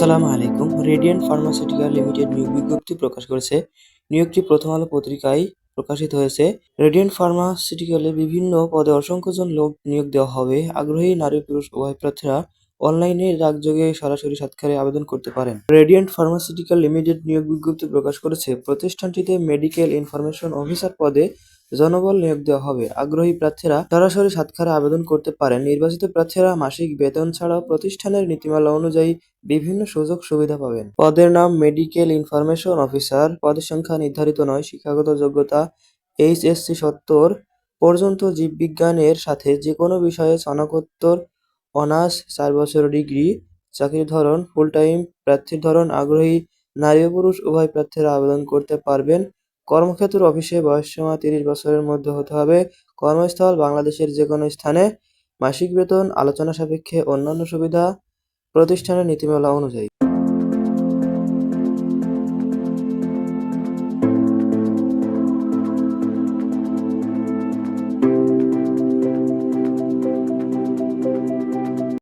আসসালামু আলাইকুম। Radiant pharmaceutical limited নিয়োগ বিজ্ঞপ্তি প্রকাশ করেছে। নিয়োগটি প্রথম আলো পত্রিকায় প্রকাশিত হয়েছে। রেডিয়েন্ট ফার্মাসিউটিক্যালে বিভিন্ন পদে অসংখ্য জন লোক নিয়োগ দেওয়া হবে। আগ্রহী নারী পুরুষ উভয় প্রার্থীরা অনলাইনে ডাকযোগে সরাসরি সাক্ষাৎকারে আবেদন করতে পারেন। রেডিয়েন্ট ফার্মাসিউটিক্যাল লিমিটেড নিয়োগ বিজ্ঞপ্তি প্রকাশ করেছে। প্রতিষ্ঠানটিতে মেডিকেল ইনফরমেশন অফিসার পদে জনবল নিয়োগ দেওয়া হবে। আগ্রহী প্রার্থীরা সরাসরি সাক্ষাৎকারে আবেদন করতে পারেন। নির্বাচিত প্রার্থীরা মাসিক বেতন ছাড়াও প্রতিষ্ঠানের নীতিমালা অনুযায়ী বিভিন্ন সুযোগ সুবিধা পাবেন। পদের নাম মেডিকেল ইনফরমেশন অফিসার। পদের সংখ্যা নির্ধারিত নয়। শিক্ষাগত যোগ্যতা এইচএসসি ৭০ পর্যন্ত জীববিজ্ঞানের সাথে যেকোনো বিষয়ে স্নাতকোত্তর অনার্স ৪ বছর ডিগ্রি। চাকরির ধরন ফুল টাইম। প্রার্থীর ধরন আগ্রহী নারী ও পুরুষ উভয় প্রার্থীরা আবেদন করতে পারবেন। কর্মক্ষেত্র অফিসে বয়সসীমা ৩০ বছরের মধ্যে হতে হবে। কর্মস্থল বাংলাদেশের যেকোনো স্থানে। মাসিক বেতন আলোচনা সাপেক্ষে। অন্যান্য সুবিধা প্রতিষ্ঠানের নীতিমালা অনুযায়ী।